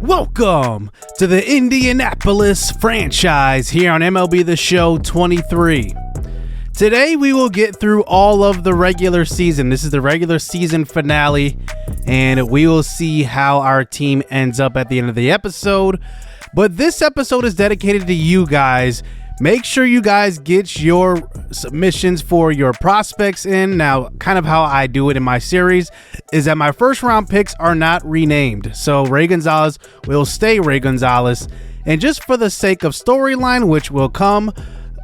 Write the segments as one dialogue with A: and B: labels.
A: Welcome to the Indianapolis Franchise here on MLB the Show 23. Today we will get through all of the regular season. This is the regular season finale, and we will see how our team ends up at the end of the episode. But this episode is dedicated to you guys. Make sure you guys get your submissions for your prospects in. Now, kind of how I do it in my series is that my first round picks are not renamed. So Ray Gonzalez will stay Ray Gonzalez. And just for the sake of storyline, which will come,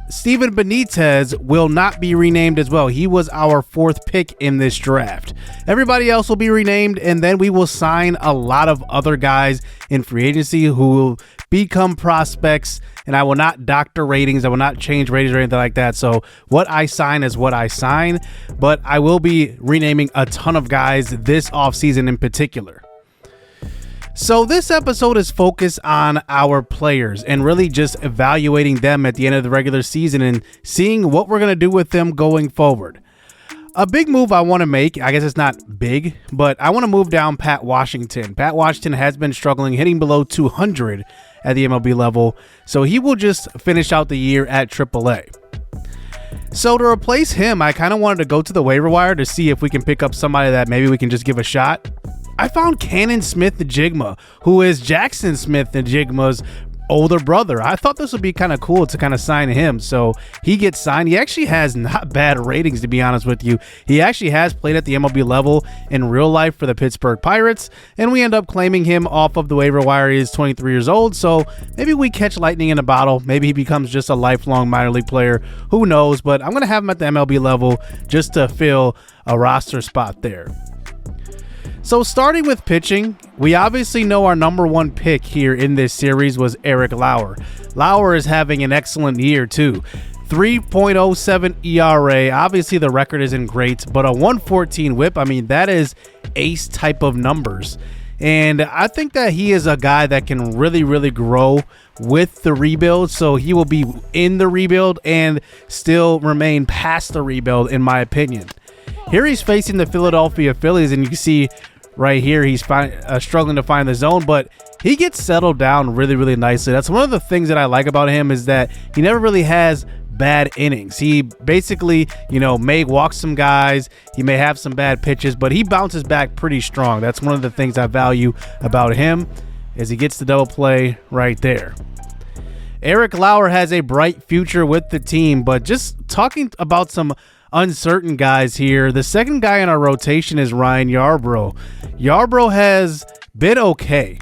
A: Steven Benitez will not be renamed as well. He was our fourth pick in this draft. Everybody else will be renamed, and then we will sign a lot of other guys in free agency who will become prospects, and I will not doctor ratings. I will not change ratings or anything like that. So what I sign is what I sign, but I will be renaming a ton of guys this offseason in particular. So this episode is focused on our players and really just evaluating them at the end of the regular season and seeing what we're going to do with them going forward. A big move I want to make, I guess it's not big, but I want to move down Pat Washington. Pat Washington has been struggling, hitting below 200 at the MLB level, so he will just finish out the year at AAA. So to replace him, I kind of wanted to go to the waiver wire to see if we can pick up somebody that maybe we can just give a shot. I found Canon Smith-Njigba, who is Jackson Smith-Njigba's older brother. I thought this would be kind of cool to kind of sign him. So he gets signed. He actually has not bad ratings, to be honest with you. He actually has played at the MLB level in real life for the Pittsburgh Pirates, and we end up claiming him off of the waiver wire. He is 23 years old, so maybe we catch lightning in a bottle. Maybe he becomes just a lifelong minor league player. Who knows? But I'm going to have him at the MLB level just to fill a roster spot there. So starting with pitching, we obviously know our number one pick here in this series was Eric Lauer. Lauer is having an excellent year too. 3.07 ERA. Obviously the record isn't great, but a 114 whip, I mean, that is ace type of numbers. And I think that he is a guy that can really grow with the rebuild. So he will be in the rebuild and still remain past the rebuild, in my opinion. Here he's facing the Philadelphia Phillies, and you can see right here he's struggling to find the zone, but he gets settled down really nicely. That's one of the things that I like about him, is that he never really has bad innings. He basically, may walk some guys, he may have some bad pitches, but he bounces back pretty strong. That's one of the things I value about him, is he gets the double play right there. Eric Lauer has a bright future with the team, but just talking about some uncertain guys here, the second guy in our rotation is Ryan Yarbrough. Yarbrough has been okay.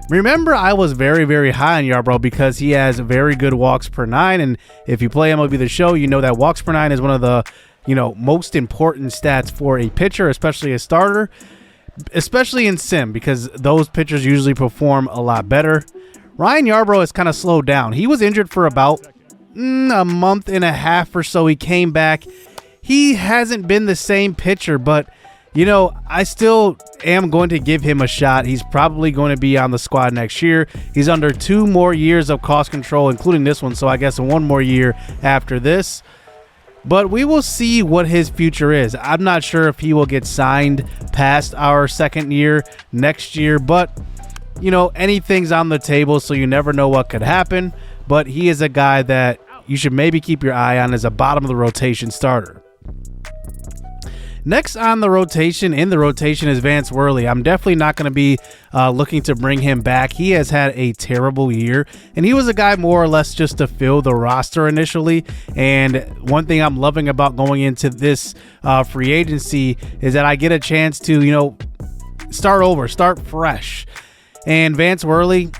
A: Remember, I was very high on Yarbrough because he has very good walks per nine, and if you play MLB the Show, you know that walks per nine is one of the most important stats for a pitcher, especially a starter, especially in sim, because those pitchers usually perform a lot better. Ryan Yarbrough has kind of slowed down. He was injured for about a month and a half or so. He came back. He hasn't been the same pitcher, but I still am going to give him a shot. He's probably going to be on the squad next year. He's under 2 more years of cost control, including this one, so I guess 1 more year after this. But we will see what his future is. I'm not sure if he will get signed past our second year next year, but anything's on the table, so you never know what could happen. But he is a guy that you should maybe keep your eye on as a bottom of the rotation starter. Next on the rotation, is Vance Worley. I'm definitely not going to be looking to bring him back. He has had a terrible year, and he was a guy more or less just to fill the roster initially. And one thing I'm loving about going into this free agency is that I get a chance to, start over, start fresh. And Vance Worley,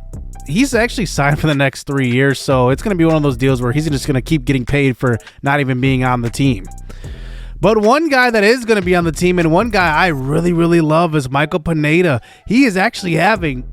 A: he's actually signed for the next 3 years, so it's going to be one of those deals where he's just going to keep getting paid for not even being on the team. But one guy that is going to be on the team, and one guy I really love, is Michael Pineda. He is actually having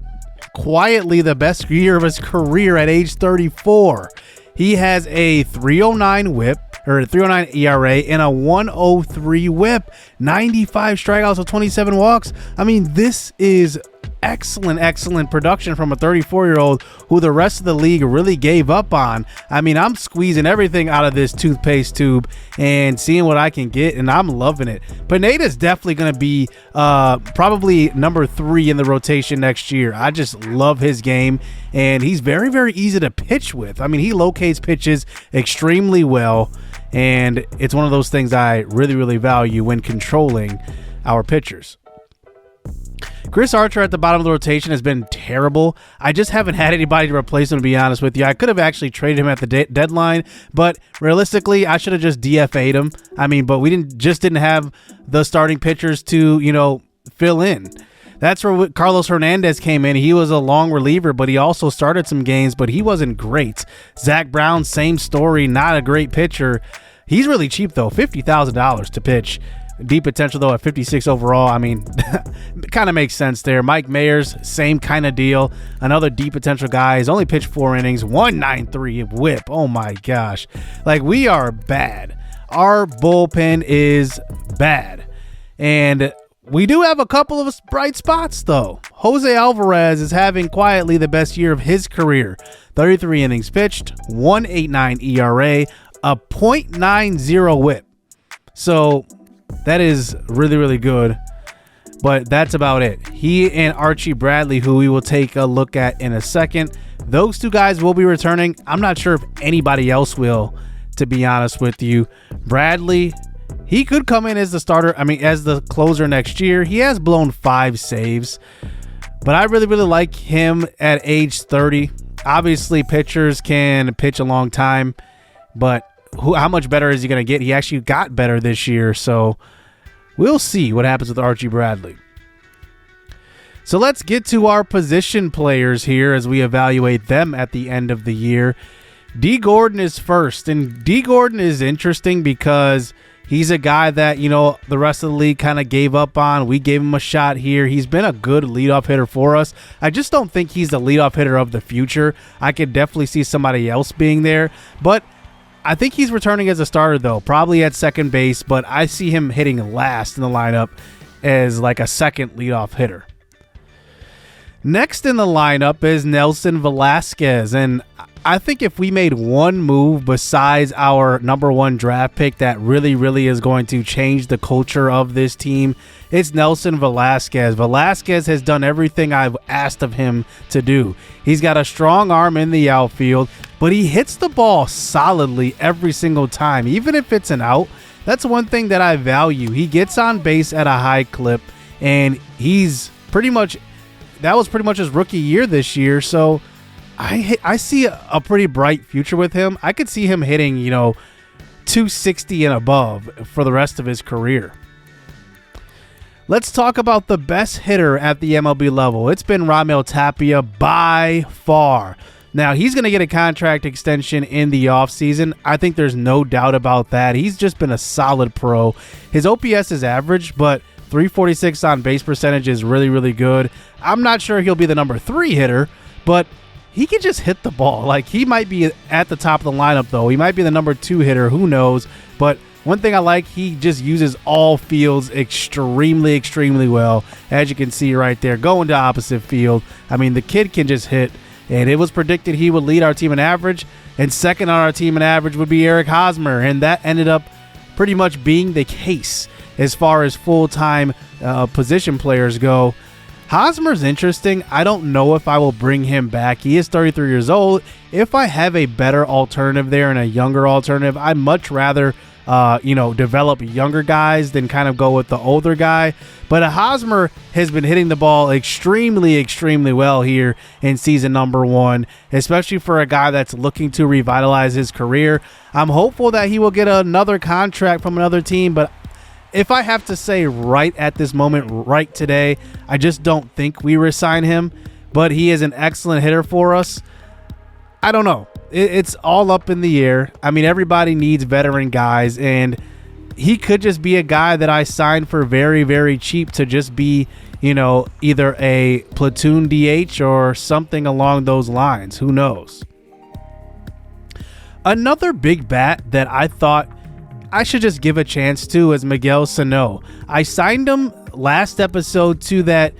A: quietly the best year of his career at age 34. He has a 309 whip, or a 309 ERA, and a 103 whip, 95 strikeouts with 27 walks. I mean, this is excellent production from a 34-year-old who the rest of the league really gave up on. I mean, I'm squeezing everything out of this toothpaste tube and seeing what I can get, and I'm loving it. Pineda's definitely going to be probably number 3 in the rotation next year. I just love his game, and he's very, very easy to pitch with. I mean, he locates pitches extremely well, and it's one of those things I really, really value when controlling our pitchers. Chris Archer at the bottom of the rotation has been terrible. I just haven't had anybody to replace him, to be honest with you. I could have actually traded him at the deadline, but realistically, I should have just DFA'd him. I mean, but we didn't have the starting pitchers to, fill in. That's where Carlos Hernandez came in. He was a long reliever, but he also started some games, but he wasn't great. Zach Brown, same story, not a great pitcher. He's really cheap, though, $50,000 to pitch. Deep potential, though, at 56 overall. I mean, kind of makes sense there. Mike Mayers, same kind of deal. Another deep potential guy. He's only pitched 4 innings, 1.93 whip. Oh, my gosh. Like, we are bad. Our bullpen is bad. And we do have a couple of bright spots, though. Jose Alvarez is having quietly the best year of his career. 33 innings pitched, 1.89 ERA, a .90 whip. So that is really, really good, but that's about it. He and Archie Bradley, who we will take a look at in a second, those 2 guys will be returning. I'm not sure if anybody else will, to be honest with you. Bradley, he could come in as the starter, as the closer next year. He has blown 5 saves, but I really, really like him at age 30. Obviously, pitchers can pitch a long time, but how much better is he going to get? He actually got better this year, so we'll see what happens with Archie Bradley. So let's get to our position players here as we evaluate them at the end of the year. D. Gordon is first, and D. Gordon is interesting because he's a guy that, the rest of the league kind of gave up on. We gave him a shot here. He's been a good leadoff hitter for us. I just don't think he's the leadoff hitter of the future. I could definitely see somebody else being there, but I think he's returning as a starter, though, probably at second base, but I see him hitting last in the lineup as like a second leadoff hitter. Next in the lineup is Nelson Velasquez, and I think if we made one move besides our number 1 draft pick that really, really is going to change the culture of this team, it's Nelson Velasquez. Velasquez has done everything I've asked of him to do. He's got a strong arm in the outfield, but he hits the ball solidly every single time, even if it's an out. That's one thing that I value. He gets on base at a high clip, and that was pretty much his rookie year this year, so I see a pretty bright future with him. I could see him hitting, 260 and above for the rest of his career. Let's talk about the best hitter at the MLB level. It's been Ramel Tapia by far. Now, he's going to get a contract extension in the offseason. I think there's no doubt about that. He's just been a solid pro. His OPS is average, but 346 on base percentage is really, really good. I'm not sure he'll be the number 3 hitter, but he can just hit the ball. Like, he might be at the top of the lineup, though. He might be the number 2 hitter. Who knows? But one thing I like, he just uses all fields extremely, extremely well. As you can see right there, going to opposite field. I mean, the kid can just hit. And it was predicted he would lead our team in average. And second on our team in average would be Eric Hosmer. And that ended up pretty much being the case as far as full-time position players go. Hosmer's interesting. I don't know if I will bring him back. He is 33 years old. If I have a better alternative there and a younger alternative, I'd much rather develop younger guys than kind of go with the older guy. But Hosmer has been hitting the ball extremely, extremely well here in season number 1, especially for a guy that's looking to revitalize his career. I'm hopeful that he will get another contract from another team, but if I have to say right at this moment, right today, I just don't think we resign him, but he is an excellent hitter for us. I don't know. It's all up in the air. I mean, everybody needs veteran guys, and he could just be a guy that I signed for very, very cheap to just be, either a platoon DH or something along those lines. Who knows? Another big bat that I thought I should just give a chance to is Miguel Sano. I signed him last episode to that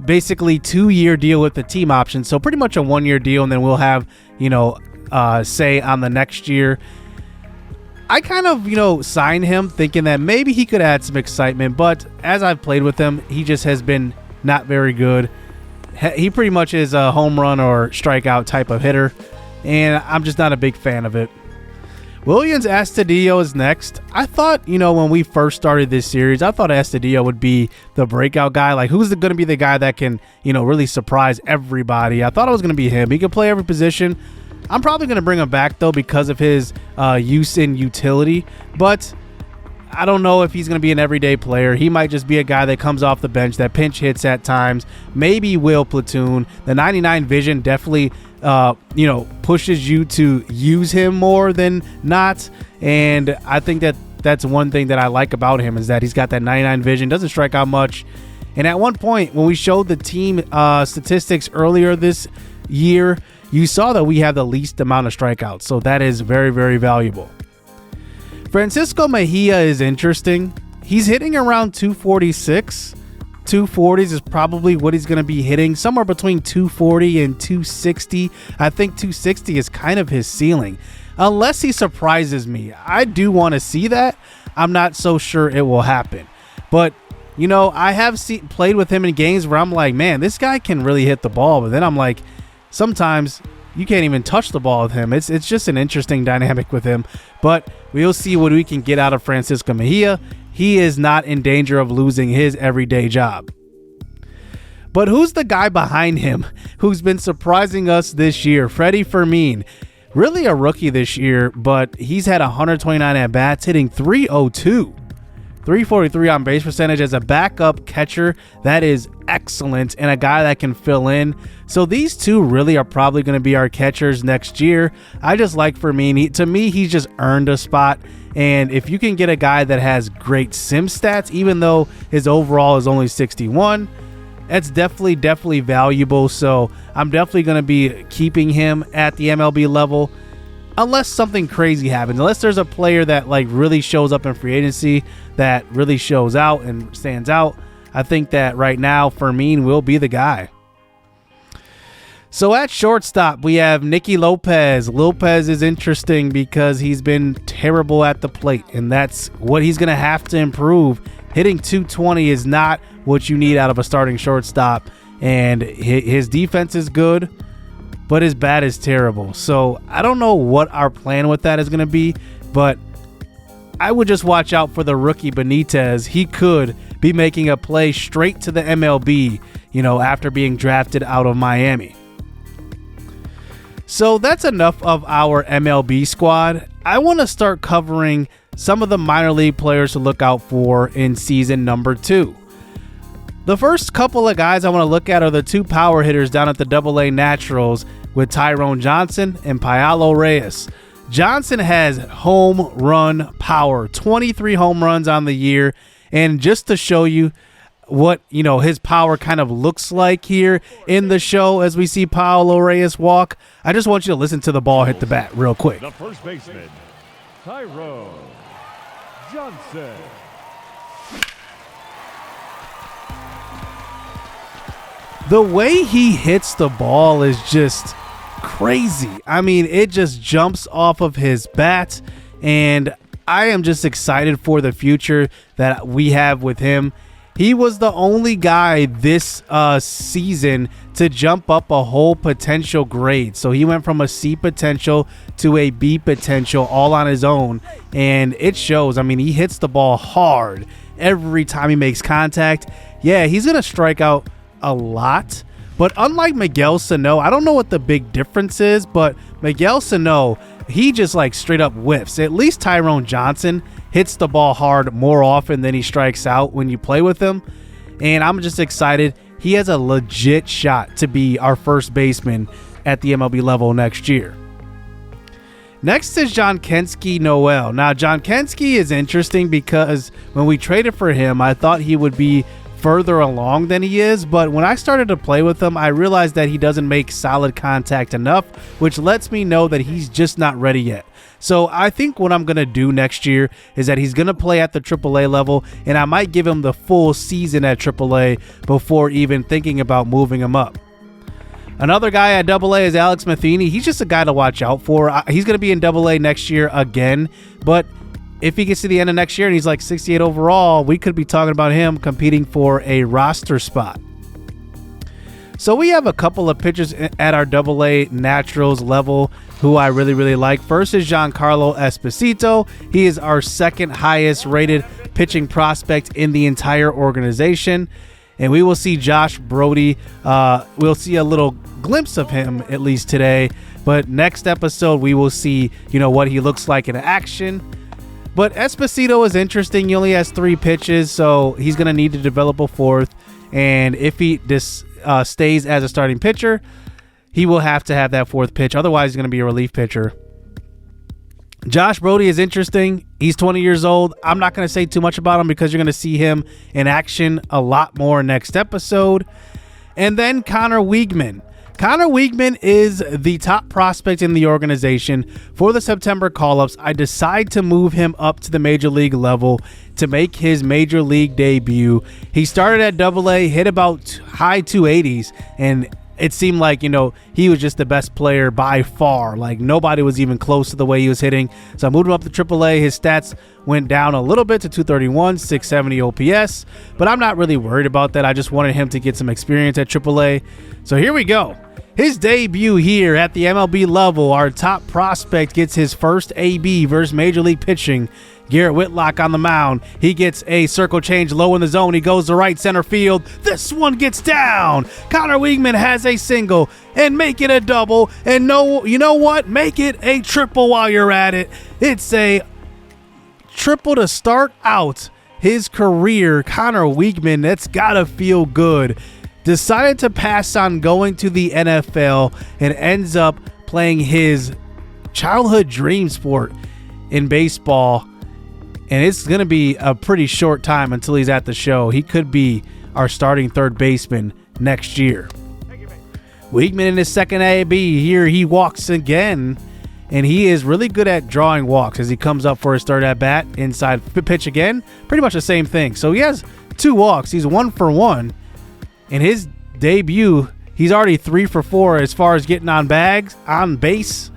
A: basically 2-year deal with the team option. So pretty much a 1-year deal, and then we'll have, say on the next year. I kind of, signed him thinking that maybe he could add some excitement, but as I've played with him, he just has been not very good. He pretty much is a home run or strikeout type of hitter, and I'm just not a big fan of it. Williams Astudillo is next. I thought, when we first started this series, I thought Astudillo would be the breakout guy. Like, who's going to be the guy that can, really surprise everybody? I thought it was going to be him. He could play every position. I'm probably going to bring him back, though, because of his use in utility. But I don't know if he's going to be an everyday player. He might just be a guy that comes off the bench, that pinch hits at times, maybe will platoon. The 99 vision definitely, pushes you to use him more than not. And I think that's one thing that I like about him is that he's got that 99 vision, doesn't strike out much. And at one point, when we showed the team statistics earlier this year, you saw that we have the least amount of strikeouts. So that is very, very valuable. Francisco Mejia is interesting. He's hitting around 246. 240s is probably what he's going to be hitting, somewhere between 240 and 260. I think 260 is kind of his ceiling, unless he surprises me. I do want to see that. I'm not so sure it will happen. But, I have played with him in games where I'm like, man, this guy can really hit the ball. But then I'm like, sometimes you can't even touch the ball with him. It's just an interesting dynamic with him. But we'll see what we can get out of Francisco Mejia. He is not in danger of losing his everyday job. But who's the guy behind him who's been surprising us this year? Freddie Freeman. Really a rookie this year, but he's had 129 at-bats, hitting 302. 343 on base percentage as a backup catcher. That is excellent, and a guy that can fill in. So these two really are probably going to be our catchers next year. I just like Freeman. To me, he's just earned a spot. And if you can get a guy that has great sim stats, even though his overall is only 61, that's definitely valuable. So I'm definitely going to be keeping him at the MLB level. Unless something crazy happens, unless there's a player that really shows up in free agency that really shows out and stands out, I think that right now Freeman will be the guy. So at shortstop, we have Nikki Lopez. Lopez is interesting because he's been terrible at the plate, and that's what he's going to have to improve. Hitting 220 is not what you need out of a starting shortstop, and his defense is good, but his bat is terrible. So I don't know what our plan with that is going to be, but I would just watch out for the rookie Benitez. He could be making a play straight to the MLB, after being drafted out of Miami. So that's enough of our MLB squad. I want to start covering some of the minor league players to look out for in season number 2. The first couple of guys I want to look at are the two power hitters down at the AA Naturals with Tyrone Johnson and Paolo Reyes. Johnson has home run power, 23 home runs on the year. And just to show you what, his power kind of looks like here in the show as we see Paolo Reyes walk, I just want you to listen to the ball hit the bat real quick.
B: The first baseman, Tyrone Johnson.
A: The way he hits the ball is just crazy. I mean, it just jumps off of his bat, and I am just excited for the future that we have with him. He was the only guy this season to jump up a whole potential grade. So he went from a C potential to a B potential all on his own, and it shows. I mean, he hits the ball hard every time he makes contact. Yeah, he's going to strike out a lot, but unlike Miguel Sano, I don't know what the big difference is, but Miguel Sano, he just straight up whiffs. At least Tyrone Johnson hits the ball hard more often than he strikes out when you play with him, and I'm just excited. He has a legit shot to be our first baseman at the MLB level next year. Next is John Kenski Noel. Now, John Kenski is interesting because when we traded for him, I thought he would be further along than he is, but when I started to play with him, I realized that he doesn't make solid contact enough, which lets me know that he's just not ready yet. So I think what I'm going to do next year is that he's going to play at the AAA level, and I might give him the full season at AAA before even thinking about moving him up. Another guy at AA is Alex Matheny. He's just a guy to watch out for. He's going to be in AA next year again, but if he gets to the end of next year and he's like 68 overall, we could be talking about him competing for a roster spot. So we have a couple of pitchers at our AA Naturals level who I really, really like. First is Giancarlo Esposito. He is our second highest rated pitching prospect in the entire organization. And we will see Josh Brody. We'll see a little glimpse of him at least today. But next episode, we will see, what he looks like in action. But Esposito is interesting. He only has 3 pitches, so he's going to need to develop a fourth. And if he stays as a starting pitcher, he will have to have that fourth pitch. Otherwise, he's going to be a relief pitcher. Josh Brody is interesting. He's 20 years old. I'm not going to say too much about him because you're going to see him in action a lot more next episode. And then Connor Wiegman. Connor Wiegman is the top prospect in the organization. For the September call-ups, I decide to move him up to the major league level to make his major league debut. He started at AA, hit about high 280s, and it seemed like, he was just the best player by far. Like, nobody was even close to the way he was hitting. So I moved him up to AAA. His stats went down a little bit to 231, 670 OPS, but I'm not really worried about that. I just wanted him to get some experience at AAA. So here we go. His debut here at the MLB level, our top prospect gets his first AB versus Major League pitching. Garrett Whitlock on the mound. He gets a circle change low in the zone. He goes to right center field. This one gets down. Connor Wiegman has a single and make it a double. And you know what? Make it a triple while you're at it. It's a triple to start out his career. Connor Wiegman, that's got to feel good. Decided to pass on going to the NFL and ends up playing his childhood dream sport in baseball. And it's going to be a pretty short time until he's at the show. He could be our starting third baseman next year. Wiegman in his second AB here, he walks again. And he is really good at drawing walks as he comes up for his third at-bat. Inside pitch again. Pretty much the same thing. So he has 2 walks. He's 1 for 1. In his debut, he's already 3 for 4 as far as getting on base,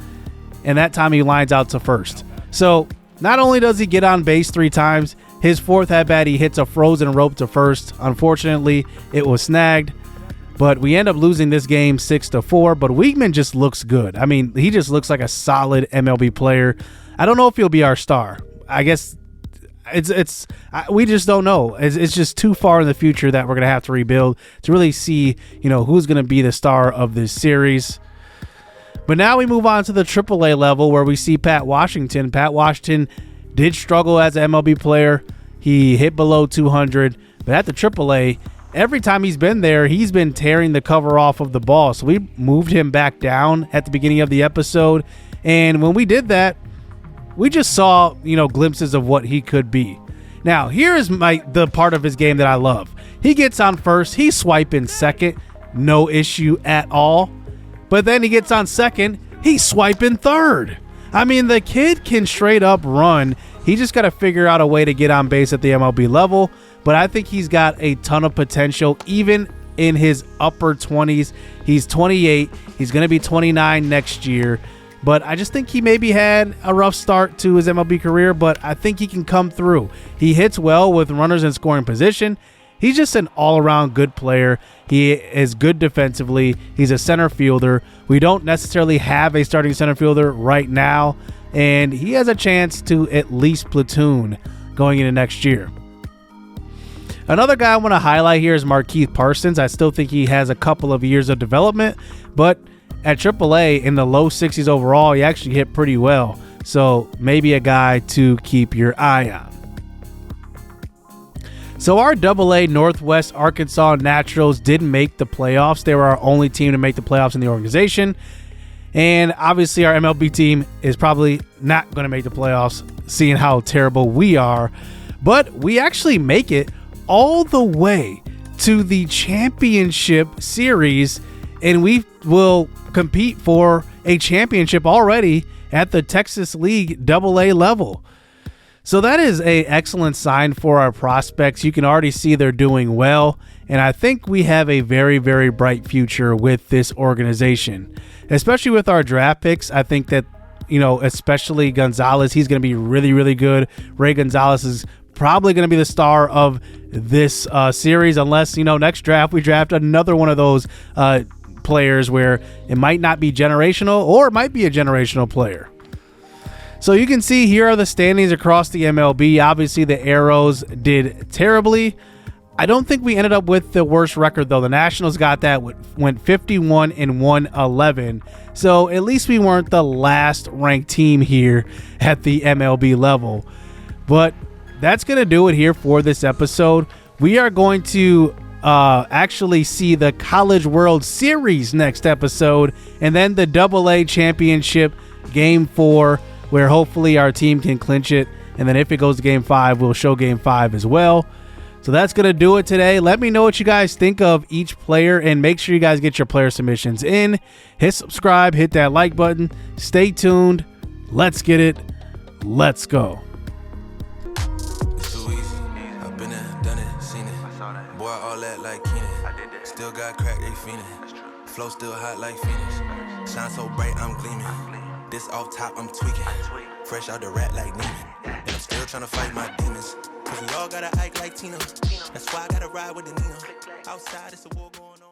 A: and that time he lines out to first. So not only does he get on base 3 times, his fourth at bat he hits a frozen rope to first. Unfortunately, it was snagged, but we end up losing this game 6-4. But Wiegman just looks good. I mean, he just looks like a solid MLB player. I don't know if he'll be our star. I guess we just don't know. It's just too far in the future that we're going to have to rebuild to really see, who's going to be the star of this series. But now we move on to the AAA level where we see Pat Washington. Pat Washington did struggle as an MLB player. He hit below 200, but at the AAA, every time he's been there, he's been tearing the cover off of the ball. So we moved him back down at the beginning of the episode. And when we did that, we just saw, glimpses of what he could be. Now, here is the part of his game that I love. He gets on first. He's swiping second. No issue at all. But then he gets on second. He's swiping third. I mean, the kid can straight up run. He just got to figure out a way to get on base at the MLB level. But I think he's got a ton of potential, even in his upper 20s. He's 28. He's going to be 29 next year. But I just think he maybe had a rough start to his MLB career, but I think he can come through. He hits well with runners in scoring position. He's just an all-around good player. He is good defensively. He's a center fielder. We don't necessarily have a starting center fielder right now, and he has a chance to at least platoon going into next year. Another guy I want to highlight here is Markeith Parsons. I still think he has a couple of years of development, but at AAA in the low 60s overall, he actually hit pretty well. So maybe a guy to keep your eye on. So our AA Northwest Arkansas Naturals did make the playoffs. They were our only team to make the playoffs in the organization. And obviously our MLB team is probably not going to make the playoffs, seeing how terrible we are. But we actually make it all the way to the championship series, and we will compete for a championship already at the Texas League AA level. So that is an excellent sign for our prospects. You can already see they're doing well, and I think we have a very, very bright future with this organization, especially with our draft picks. I think that, especially Gonzalez, he's going to be really, really good. Ray Gonzalez is probably going to be the star of this series, unless, next draft we draft another one of those players where it might not be generational or it might be a generational player. So you can see here are the standings across the MLB. Obviously, the Arrows did terribly. I don't think we ended up with the worst record, though. The Nationals got that, went 51-111. So at least we weren't the last ranked team here at the MLB level. But that's going to do it here for this episode. We are going to actually see the College World Series next episode, and then the AA Championship Game 4, where hopefully our team can clinch it. And then if it goes to Game 5, we'll show Game 5 as well. So that's going to do it today. Let me know what you guys think of each player, and make sure you guys get your player submissions in. Hit subscribe, hit that like button. Stay tuned. Let's get it. Let's go.
C: It's too easy. I've been there, done it, seen it. Boy, all that like Kenan. Still got crack, they fiendin'. Flow still hot like Phoenix. Shine so bright, I'm gleaming. This off top, I'm tweaking. Fresh out the rat like Neiman. And I'm still trying to fight my demons. Cause we all gotta act like Tina. That's why I gotta ride with the Nina. Outside, it's a war going on.